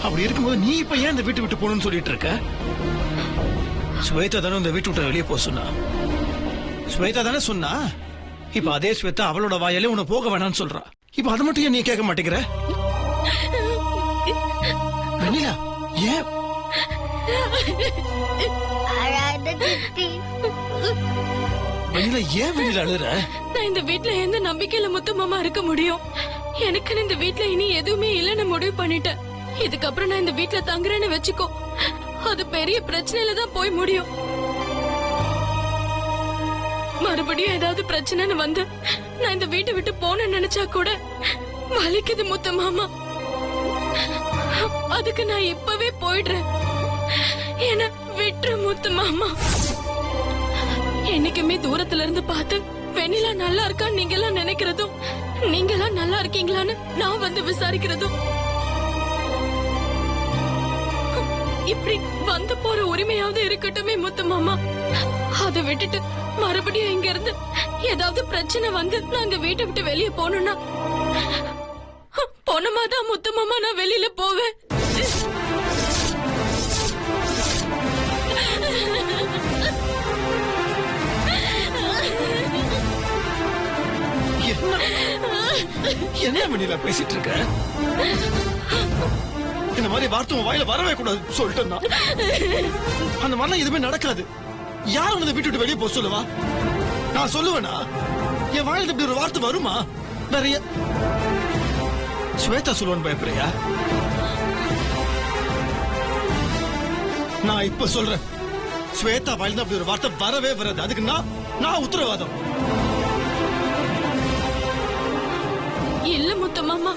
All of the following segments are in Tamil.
அப்படி இருக்கும்போது நீ இப்ப ஏன் இந்த வீட்டு விட்டு போகணும்னு சொல்லிட்டு இருக்க? ஸ்வேதா தானே இந்த வீட்டு விட்டு வெளியே போக சொன்னா. ஸ்வேதா தானே சொன்னா. இப்ப அதே ஸ்வேதா அவளோட வாயாலே உன்னை போக வேணாம்னு சொல்றா. இப்ப அதை மட்டும் ஏன் நீ கேட்க மாட்டேங்கிற? வெண்ணிலா ஏன் வெண்ணிலா ஏன் வெண்ணிலா அழுற? நான் இந்த வீட்ல எந்த நம்பிக்கையில முத்துமாமா இருக்க முடியும்? எனக்கு இந்த வீட்ல இனி எதுவுமே இல்லைன்னு முடிவு பண்ணிட்டேன். இதுக்கப்புறம் நான் இந்த வீட்ல தங்குறேன்னு வச்சுக்கோ, அது பெரிய பிரச்சனையில தான் போய் முடியும். மறுபடியும் ஏதாவது பிரச்சனைன்னு வந்து நான் இந்த வீட்டை விட்டு போனேன்னு நினைச்சா கூட வலிக்குது முத்துமாமா. அதுக்கு நான் இப்பவே போயிடுறேன். என்ன விட்டுரு முத்துமாமா. என்னைக்குமே தூரத்துல இருந்து பார்த்து வெண்ணிலா நல்லா இருக்கான்னு நீங்க எல்லாம் நினைக்கிறதும், நீங்க எல்லாம் நல்லா இருக்கீங்களான்னு நான் வந்து விசாரிக்கிறதும், இப்படி வந்து போற உரிமையாவது இருக்கட்டுமே முத்துமாமா. அதை விட்டுட்டு மறுபடியும் இங்க இருந்து ஏதாவது பிரச்சனை வந்து நாங்க வீட்டை விட்டு வெளியே போனோம்னா போனமாதான் முத்துமாமா நான் வெளியில போவேன். என்ன வெண்ணிலா பேசிட்டு இருக்க? இந்த மாதிரி வார்த்தை உன் வாயில வரவே கூடாது சொல்லிட்டேன்னா. அந்த மாதிரிலாம் எதுவுமே நடக்காது. யார் உன்னை வீட்டு விட்டு வெளியே போக சொல்லுவா? நான் சொல்லுவேனா? என் வாயில இப்படி ஒரு வார்த்தை வருமா? நிறைய ஸ்வேதா சொல்லுவான்னு பயப்படுறியா? நான் இப்ப சொல்றேன், ஸ்வேதா வாயில அப்படி ஒரு வார்த்தை வரவே வராது. அதுக்கு நான் உத்தரவாதம். இல்ல முத்தமாமா,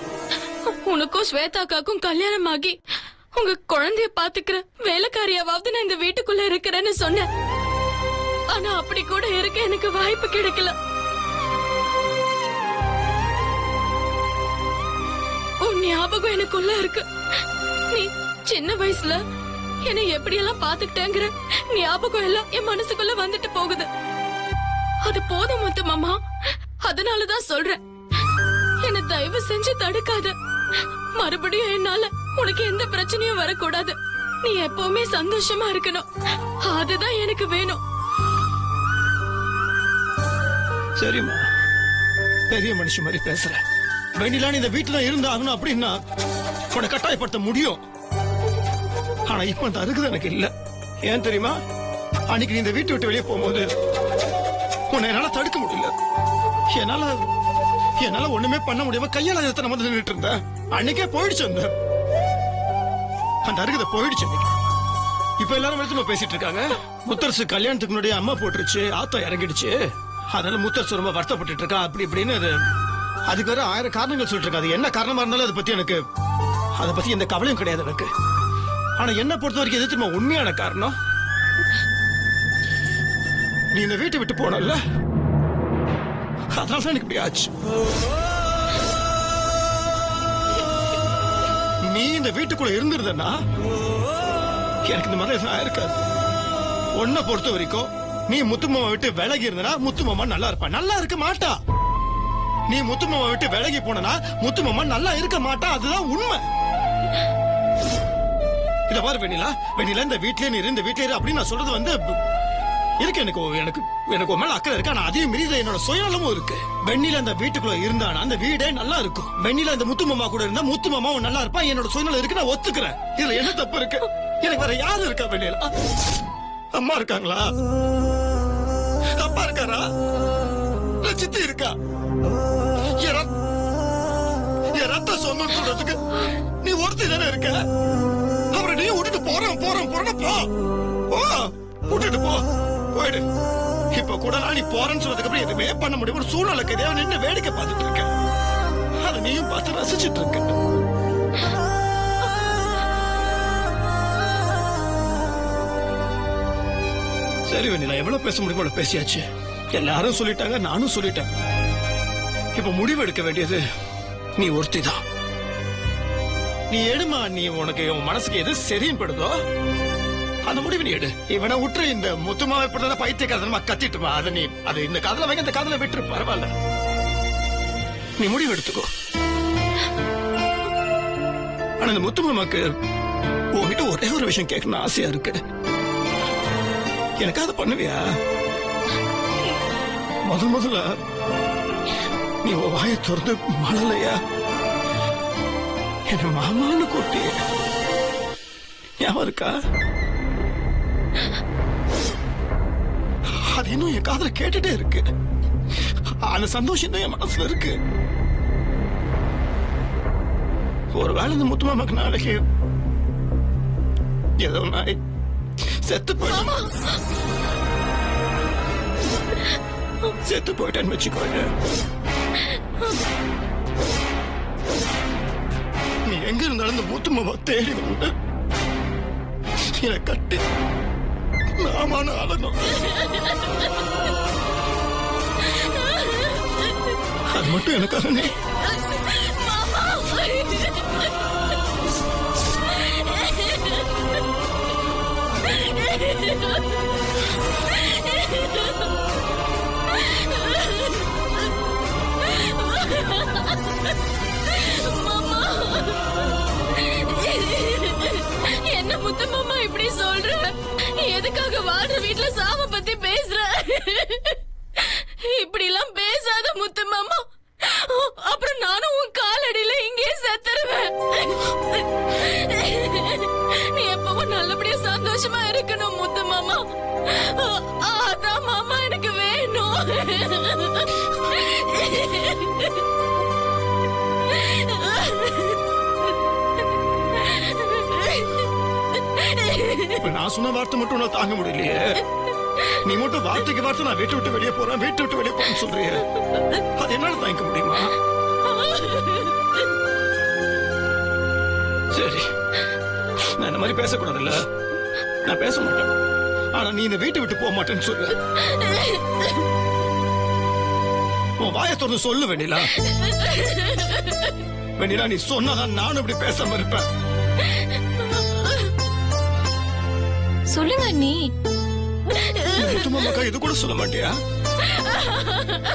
உனக்கும் ஸ்வேதாக்காக்கும் கல்யாணம் ஆகி உங்க குழந்தைய பாத்துக்கிற வேலைக்காரியாவது நான் இந்த வீட்டுக்குள்ள இருக்கிறேன்னு சொன்னேன். ஆனா அப்படி கூட இருக்க எனக்கு வாய்ப்பு கிடைக்கல. உன் ஞாபகம் எனக்குள்ள இருக்கு. நீ சின்ன வயசுல என்னை எப்படியெல்லாம் பாத்துக்கிட்டேங்கிற ஞாபகம் எல்லாம் என் மனசுக்குள்ள வந்துட்டு போகுது. அது போதும் முத்துமாமா. அதனாலதான் சொல்றேன், என்ன தயவு செஞ்சு தடுக்காத. மறுபடியும் என்னால உனக்கு எந்த பிரச்சனையும் வரக்கூடாது. நீ எப்பவுமே சந்தோஷமா இருக்கணும். அதுதான் எனக்கு வேணும். சரிம்மா, பெரிய மனுஷன் மாதிரி பேசுற. வெண்ணிலான்னு இந்த வீட்டுல இருந்தாகணும் அப்படின்னா உன்னை கட்டாயப்படுத்த முடியும். ஆனா இப்ப அந்த அருகுது எனக்கு இல்ல. ஏன் தெரியுமா? அன்னைக்கு நீ இந்த வீட்டை விட்டு வெளியே போகும்போது உன்னை என்னால தடுக்க முடியல. என்னால ஒண்ணுமே பண்ண முடியாம கையால எத்தனை வந்து நின்றுட்டு இருந்த. அன்னைக்கே போயிடுச்சு அந்த அருகுத போயிடுச்சு. இப்ப எல்லாரும் எடுத்து பேசிட்டு இருக்காங்க. முத்தரசு கல்யாணத்துக்கு முன்னாடி அம்மா போட்டுருச்சு, ஆத்தா இறங்கிடுச்சு, அதனால முத்தரசு ரொம்ப வருத்தப்பட்டு இருக்கா அப்படி இப்படின்னு. அதுக்கு வேற 1000 காரணங்கள் சொல்லிட்டு இருக்காது. என்ன காரணமா இருந்தாலும் அதை பத்தி எந்த கவலையும் கிடையாது எனக்கு. ஆனா என்ன பொறுத்த வரைக்கும் எது தெரியுமா உண்மையான காரணம்? நீ இந்த வீட்டை விட்டு போனல, அதனாலதான் எனக்கு இப்படி ஆச்சு. நீ இந்த வீட்டுக்குள்ள இருந்திருந்தனா எனக்கு இந்த மாதிரி எதுவும் ஆயிருக்காது. உன்னை பொறுத்த வரைக்கும் நீ முத்துமாமா விட்டு விலகி இருந்தனா முத்துமாமா நல்லா இருப்பா. நல்லா இருக்க மாட்டா. நீ முத்துமாமா விட்டு விலகி போனா முத்துமாமா நல்லா இருக்க மாட்டா. அதுதான் உண்மை. இத பாரு வெண்ணிலா, இந்த வீட்லயே நீ இந்த வீட்லயே அப்படின்னு நான் சொல்றது இருக்கு. எனக்கு மேல அக்கறை இருக்கு. ஆனா அதையும் மீறி என்னோட சுயநலமும் இருக்கு. வெண்ணிலா இந்த வீட்டுக்குள்ள இருந்தானா அந்த வீடே நல்லா இருக்கும். வெண்ணிலா இந்த முத்துமாமா கூட இருந்தா முத்துமாமாவும் நல்லா இருப்பா. என்னோட சுயநலம் இருக்கு, நான் ஒத்துக்கிறேன். இதுல என்ன தப்பு இருக்கு? எனக்கு வேற யாரு இருக்கா வெண்ணிலா? அம்மா இருக்காங்களா? அப்பா இருக்காரா? சித்தி இருக்கா? என் ரத்த சொந்தம் சொல்றதுக்கு நீ ஒருத்தி தானே இருக்க. அப்புறம் நீ விட்டுட்டு போறேன் போ, விட்டுட்டு போயிடு. இப்ப கூட நான் நீ போறேன்னு சொன்னதுக்கு அப்புறம் எதுவுமே பண்ண முடியும். ஒரு சூழ்நிலைக்கு தேவை நின்று வேடிக்கை பார்த்துட்டு இருக்க. அதை நீயும் பார்த்து ரசிச்சுட்டு இருக்க. சரி வெண்ணிலா, எவ்வளவு பேச முடியுமோ பேசியாச்சு. எல்லாரும் சொல்லிட்டாங்க, நானும் சொல்லிட்டேன். இப்ப முடிவு எடுக்க வேண்டியது நீ ஒருத்தி தான். நீ எடுமா. நீ உனக்கு உன் மனசுக்கு எது சரின்னு படுதோ அந்த முடிவு நீ எடு. இவனை விட்டு இந்த முத்துமாவை இப்படிதான் பைத்தியக்காரமா கத்திட்டுமா. அது இந்த காதல வைக்க இந்த காதல விட்டுரு, பரவாயில்ல. நீ முடிவு எடுத்துக்கோ. ஆனா இந்த முத்து மாமாக்கு உங்ககிட்ட ஒரே ஒரு விஷயம் கேட்கணும்னு ஆசையா இருக்கு. எனக்கு அதை பண்ணுவியா? முதல்ல நீ உன் வாயை திறந்து மழலையா என்ன மாமான்னு கூட்டி ஞாபகம் இருக்கா? அது இன்னும் என் காதுல கேட்டுட்டே இருக்கு. அந்த சந்தோஷம் தான் என் மனசுல இருக்கு. ஒருவேளை இந்த முத்து மாமாக்கு நாளைக்கு ஏதோ நாய் செத்து போயிட்டேன்னு வச்சுக்கோங்க. நீ எங்க இருந்தாலும் இந்த முத்து மாமா தேடி வந்து என்னை கட்டி நாமான ஆளணும். அது மட்டும் எனக்காக நீ என்ன முத்து மாமா இப்படி சொல்ற? எதுக்காக வாழ்ற வீட்டுல சாம பத்தி பேசுற? இப்படி எல்லாம் பேசாத முத்து மாமா. அப்புறம் நானும் உன் காலடியில இங்கே செத்துருவேன். நீ எப்பவும் நல்லபடியா சந்தோஷமா இருக்கணும் முத்து மாமா. அதான் மாமா எனக்கு வேணும். இப்ப நான் சொன்ன வார்த்தை மட்டும் உன்னால தாங்க முடியலையே. நீ மட்டும் வார்த்தைக்கு வார்த்தை நான் வீட்டை விட்டு வெளியே போறேன், வீட்டை விட்டு வெளியே போறேன்னு சொல்றிய. அது என்னால தாங்க முடியுமா? சரி, நான் இந்த மாதிரி பேசக்கூடாதுல்ல. நான் பேச மாட்டேன். ஆனா நீ இந்த வீட்டை விட்டு போக மாட்டேன்னு சொல்லு. உன் வாயை திறந்து சொல்லு வெண்ணிலா. வெண்ணிலா, நீ சொன்னாதான் நானும் இப்படி பேசாம இருப்பேன். சொல்லுங்க நீ. முத்துமாமாக்கா இது கூட சொல்ல மாட்டியா?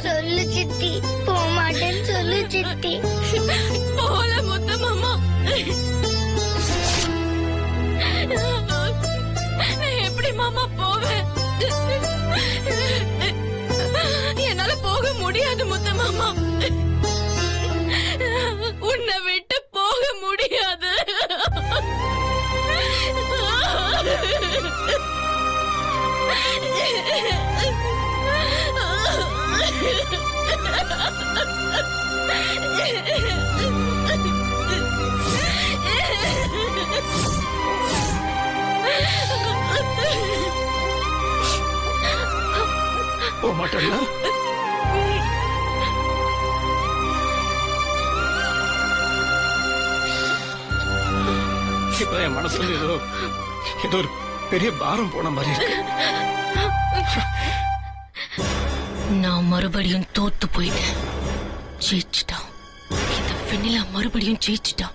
சொல்லு சித்தி, போக மாட்டேன்னு சொல்லு சித்தி. போல முத்து மாமா. நான் எப்படி மாமா போவேன்? என்னால போக முடியாது முத்து மாமா. உன்னை விட்டு போக முடியாது. போக மாட்டேன்ல? இப்ப என் மனசுல ஏதோ ஒரு பெரிய பாரம் போன மாதிரி இருக்கு. நான் மறுபடியும் தோத்து போயிட்டேன். ஜெயிச்சுட்டா இந்த வெண்ணிலா மறுபடியும் ஜெயிச்சுட்டா.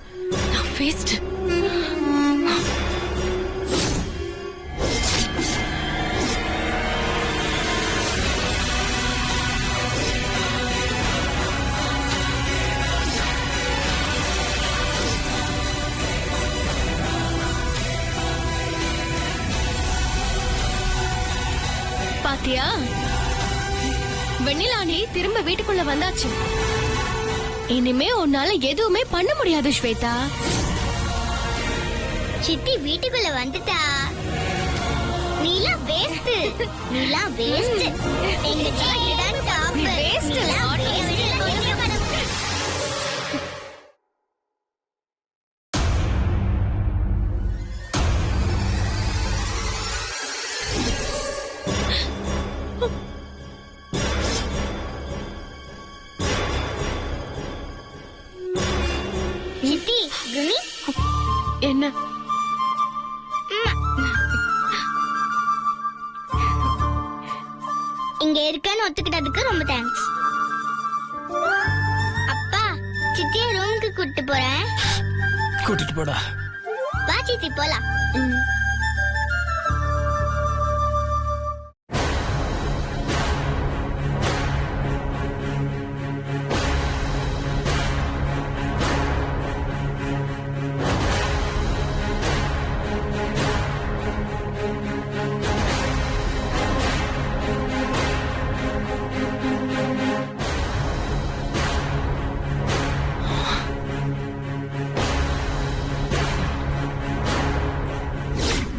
நான் ஃபேஸ்ட். பாத்தியா, வெண்ணிலா நீ திரும்ப வீட்டுக்குள்ள வந்தாச்சு. இனிமே உன்னால எதுவுமே பண்ண முடியாது ஸ்வேதா. சித்தி வீட்டுக்குள்ள வந்துட்டா. நீலா வேஸ்ட், நீலா வேஸ்ட். எங்க சித்தி தான் டாப். வேஸ்ட் சித்தி, குமி என்ன? இங்க இருக்கேன்னு ஒத்துக்கிட்டதுக்கு ரொம்ப தேங்க்ஸ். அப்பா, சித்திய ரூமுக்கு கூட்டிட்டு போறேன். கூட்டிட்டு போடா. வா சித்தி போலாம்.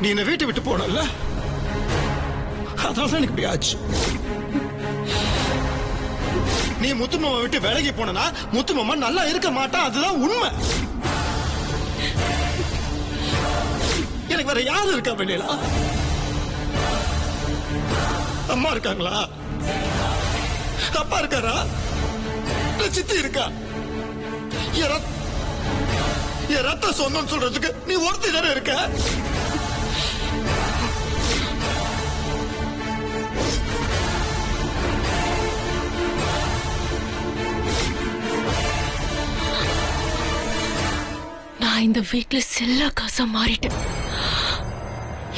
நீ என்ன வீட்டை விட்டு போனல, அதனால எனக்கு இப்படி ஆச்சு. நீ முத்துமாமா விட்டு விலகி போனா முத்துமாமா நல்லா இருக்க மாட்டான், அதுதான் உண்மை. எனக்கு வேற யாரு இருக்கா வெண்ணிலா? அம்மா இருக்காங்களா? அப்பா இருக்காரா? சித்தி இருக்கா? என் ரத்த சொந்தம் சொல்றதுக்கு நீ ஒருத்தி தானே இருக்க. நான் இந்த வீட்டுல செல்ல காசா மாறிட்டேன்.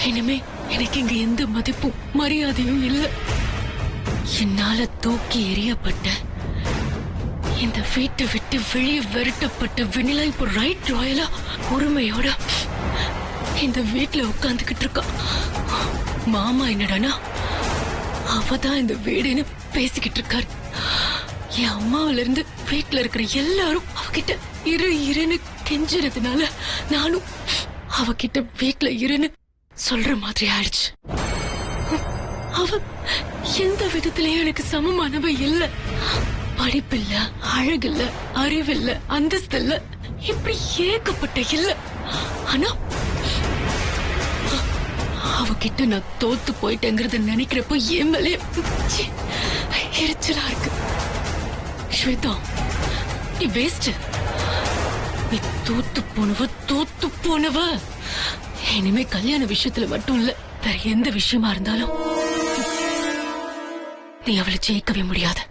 இனிமே எனக்கு இங்க எந்த மதிப்பும் மரியாதையும் இல்ல. என்னால தூக்கி எறியப்பட்ட, இந்த வீட்டை விட்டு வெளியே விரட்டப்பட்ட வெண்ணிலா இப்போ ரைட் ராயலா உரிமையோட இந்த வீட்டுல உட்கார்ந்துகிட்டு இருக்கா. மாமா என்னடானா அவதான் இந்த வீடுன்னு பேசிக்கிட்டு இருக்காரு. என் அம்மாவில இருந்து வீட்டுல இருக்கிற எல்லாரும் அவகிட்ட இருன்னு கெஞ்சுறதுனால நானும் அவகிட்ட வீட்டுல இருன்னு சொல்ற மாதிரி ஆயிடுச்சு. அவ எந்த விதத்திலயும் எனக்கு சமமானவ இல்ல. படிப்பில்ல, அழகில்ல, அறிவில்ல, அந்தஸ்து இல்ல, இப்படி ஏகப்பட்ட இல்ல. ஆனா அவகிட்ட நான் தோத்து போயிட்டேங்கிறத நினைக்கிறப்போ என் மேலே எரிச்சலா இருக்கு. ஸ்வேதா, நீ வேஸ்ட். நீ தோத்து போனவ. இனிமே கல்யாண விஷயத்துல மட்டும் இல்ல, வேற எந்த விஷயமா இருந்தாலும் நீ அவளை ஜெயிக்கவே முடியாது.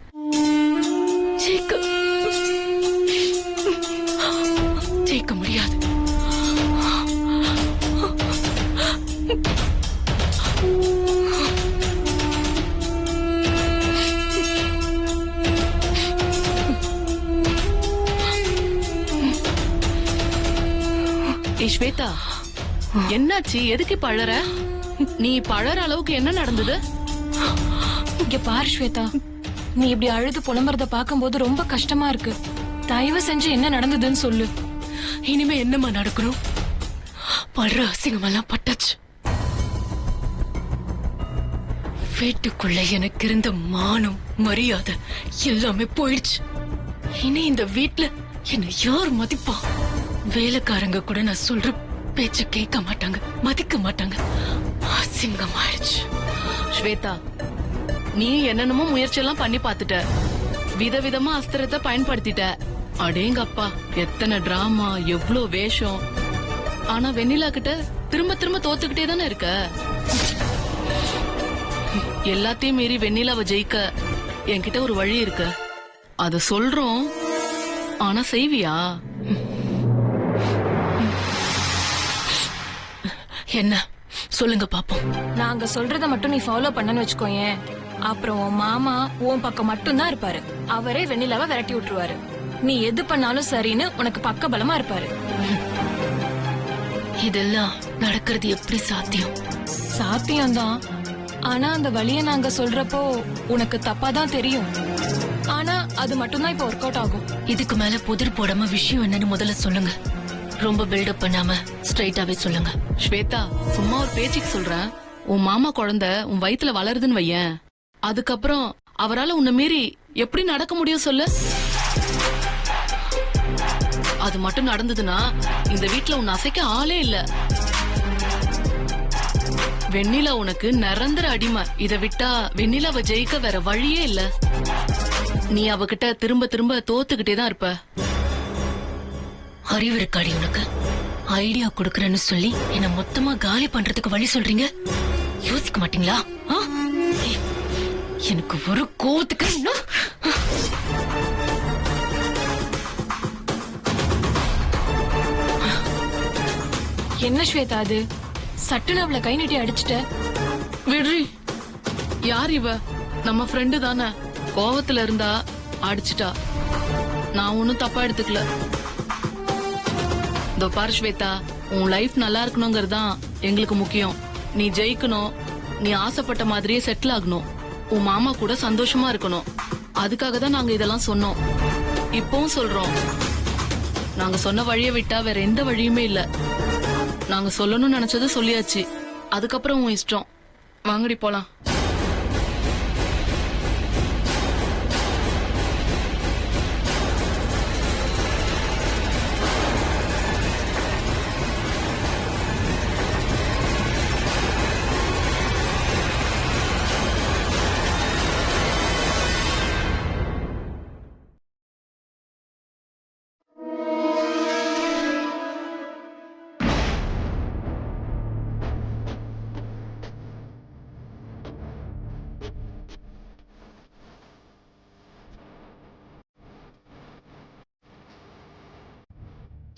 ஜெயிக்க முடியாது. ஸ்வேதா, என்னாச்சு? எதுக்கு பழற? நீ பழற அளவுக்கு என்ன நடந்தது? இங்க பாரு ஸ்வேதா, நீ இப்படி அழுது புலம்புறத பாக்கும்போது ரொம்ப கஷ்டமா இருக்கு. தயவு செஞ்சு என்ன நடந்ததுன்னு சொல்லு. இனிமே என்னமா நடக்கணும்? படுற அசிங்கமெல்லாம் பட்டாச்சு. வீட்டுக்குள்ள எனக்கு இருந்த மானம், மரியாதை எல்லாமே போயிடுச்சு. இனி இந்த வீட்டுல என்ன யார் மதிப்பா? வேலைக்காரங்க கூட நான் சொல்ற பேச்ச கேட்க மாட்டாங்க, மதிக்க மாட்டாங்க. அசிங்கமாயிடுச்சு. ஸ்வேதா, நீ என்னென்னமோ முயற்சி எல்லாம் பண்ணி பாத்துட்ட, விதவிதமா அஸ்திரத்தை பயன்படுத்திட்ட. அடேங்கப்பா, எத்தனை டிராமா, எவ்வளவு வேஷம். ஆனா வெண்ணிலா கிட்ட திரும்ப திரும்ப தோத்துக்கிட்டே தானே இருக்க. எல்லாத்தையும் மீறி வெண்ணிலாவை ஜெயிக்க என்கிட்ட ஒரு வழி இருக்கு. அத சொல்றோம், ஆனா செய்வியா? என்ன சொல்லுங்க பாப்போம். நாங்க சொல்றத மட்டும் நீ ஃபாலோ பண்ணன்னு வச்சுக்கோயேன், அப்புறம் உன் மாமா உன் பக்கம் மட்டும் தான் இருப்பாரு. அவரே வெண்ணிலாவை விரட்டி விட்டுருவாரு. நீ எது பண்ணாலும் சரின்னு உனக்கு பக்க பலமா இருப்பாரு. இதெல்லாம் நடக்கிறது எப்படி சாத்தியம்? சாத்தியம்தான், ஆனா அந்த வழிய நாங்க சொல்றப்போ உனக்கு தப்பா தான் தெரியும். ஆனா அது மட்டும்தான் இப்ப ஒர்க் அவுட் ஆகும். இதுக்கு மேல புதிர் போடாம விஷயம் என்னன்னு முதல்ல சொல்லுங்க. ரொம்ப பில்டப் பண்ணாம ஸ்ட்ரைட்டாவே சொல்லுங்க. ஸ்வேதா, சும்மா ஒரு பேச்சுக்கு சொல்றேன். உன் மாமா குழந்தை உன் வயித்துல வளருதுன்னு வையேன், அதுக்கப்புறம் அவரால உன்னை மீறி எப்படி நடக்க முடியும் சொல்லு? அது மட்டும் நடந்ததுன்னா இந்த வீட்டுல உன்னை அசைக்க ஆளே இல்ல. வெண்ணிலா உனக்கு நிரந்தர அடிமை. இத விட்டா வெண்ணிலாவை ஜெயிக்க வேற வழியே இல்ல. நீ அவகிட்ட திரும்ப திரும்ப தோத்துக்கிட்டே தான் இருப்ப. அறிவு இருக்காடி உனக்கு? ஐடியா கொடுக்கறேன்னு சொல்லி என்ன மொத்தமா காலி பண்றதுக்கு வழி சொல்றீங்க. யோசிக்க மாட்டீங்களா? எனக்கு ஒரு கோவத்துக்கு என்ன ஸ்வேதா, அது சட்டுன்னு அவளை கை நீட்டி அடிச்சுட்ட. விடுறி. யார் இவ? நம்ம ஃப்ரெண்டு தானே. கோவத்துல இருந்தா அடிச்சுட்டா. நான் ஒன்னும் தப்பா எடுத்துக்கல. இதோ பாரு ஸ்வேதா, உன் லைஃப் நல்லா இருக்கணுங்கிறது தான் எங்களுக்கு முக்கியம். நீ ஜெயிக்கணும், நீ ஆசைப்பட்ட மாதிரியே செட்டில் ஆகணும், உன் மாமா கூட சந்தோஷமா இருக்கணும். அதுக்காக தான் நாங்க இதெல்லாம் சொன்னோம். இப்பவும் சொல்றோம். நாங்க சொன்ன வழியை விட்டா வேற எந்த வழியுமே இல்ல. நாங்க சொல்லணும்னு நினைச்சது சொல்லியாச்சு. அதுக்கப்புறம் உன் இஷ்டம். வாங்கடி போலாம்.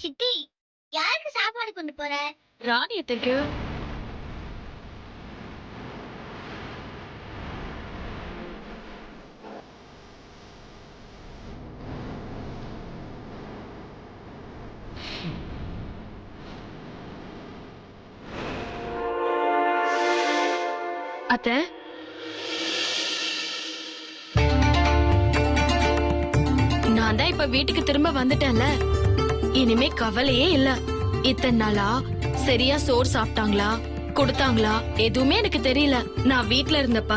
சித்தி யாருக்கு சாப்பாடு கொண்டு போற? ராணியத்துக்கு அத்தை, நான் தான் இப்ப வீட்டுக்கு திரும்ப வந்துட்டேன்ல, இனிமே கவலையே இல்ல. இத்தனை நாளா சரியா சோறு சாப்பிட்டாங்களா கொடுத்தாங்களா எதுவுமே எனக்கு தெரியல. நான் வீட்ல இருந்தப்ப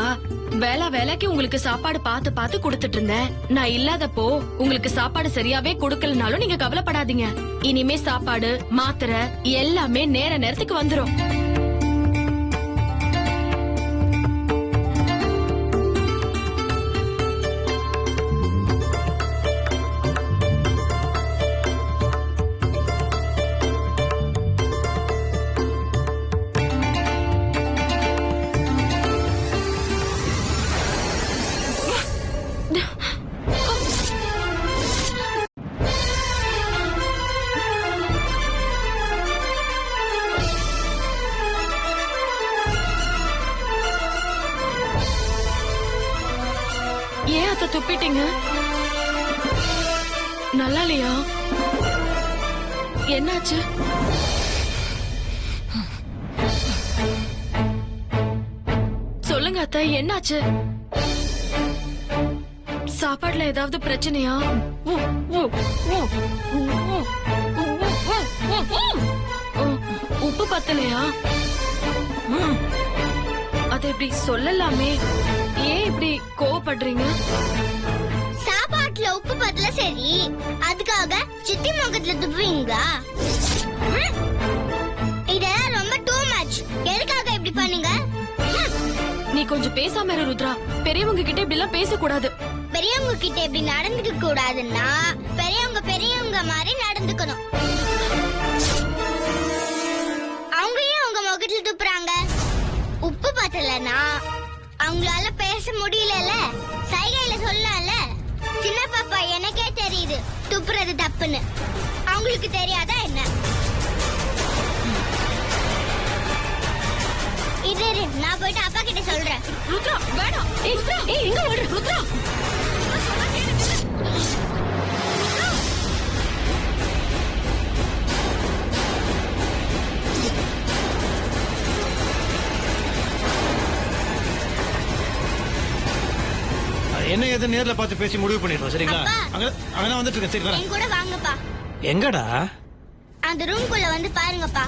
வேலைக்கு உங்களுக்கு சாப்பாடு பார்த்து பார்த்து கொடுத்துட்டு இருந்தேன். நான் இல்லாதப்போ உங்களுக்கு சாப்பாடு சரியாவே கொடுக்கலனாலும் நீங்க கவலைப்படாதீங்க. இனிமே சாப்பாடு மாத்திரை எல்லாமே நேரத்துக்கு வந்துரும். ஏன் அத்தை துப்பிட்டீங்க? நல்லா இல்லையா? என்னாச்சு? சொல்லுங்க அத்தை, என்னாச்சு? சாப்பாடுல ஏதாவது பிரச்சனையா? உப்பு பத்தலையா? அதை இப்படி சொல்லலாமே, ஏன் இப்படி கோவப்படுறீங்க? சாப்பாட்டுல உப்பு பத்தல சரி, அதுக்காக சித்தி முகத்துல துப்புவீங்களா? இதெல்லாம் ரொம்ப டூ மச். எதுக்காக இப்படி பண்ணீங்க? நீ கொஞ்சம் பேசாம இரு ருத்ரா. பெரியவங்க கிட்ட இப்படி எல்லாம் பேசக்கூடாது. பெரியவங்க கிட்ட இப்படி நடந்துக்க கூடாதுன்னா பெரியவங்க மாதிரி நடந்துக்கணும். அவங்க ஏன் உங்க முகத்துல துப்புறாங்க? உப்பு பத்தலனா அவங்களால பேச முடியலல, சைகையில சொல்லல. சின்ன பாப்பா எனக்கே தெரியுது துப்புறது தப்புன்னு, அவங்களுக்கு தெரியாதா என்ன? இது நான் போயிட்டு அப்பா கிட்ட சொல்றேன். ருத்ரா வேணாம். ஏய் ருத்ரா, ஏய் எங்க ஓடுற ருத்ரா? என்ன ஏது நேர்ல பார்த்து பேசி முடிவு பண்ணிடுறோம், சரிங்களா? அப்பா. அங்கதான் வந்துட்டு இருக்கேன். சரி வரேன். என் கூட வாங்கப்பா. எங்கடா? அந்த ரூம்குள்ள வந்து பாருங்கப்பா.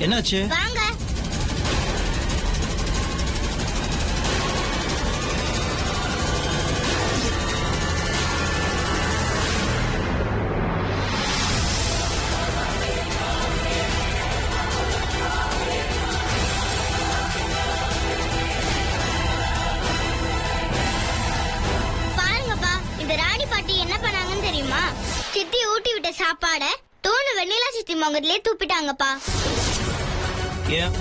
என்னாச்சு? வாங்க. பாருங்கப்பா, இந்த ராணி பாட்டி என்ன பண்ணாங்கன்னு தெரியுமா? சித்தி ஊட்டி விட்ட சாப்பாட தோணு வெண்ணிலா சித்தி முகத்திலே துப்பிட்டாங்கப்பா. ஏன்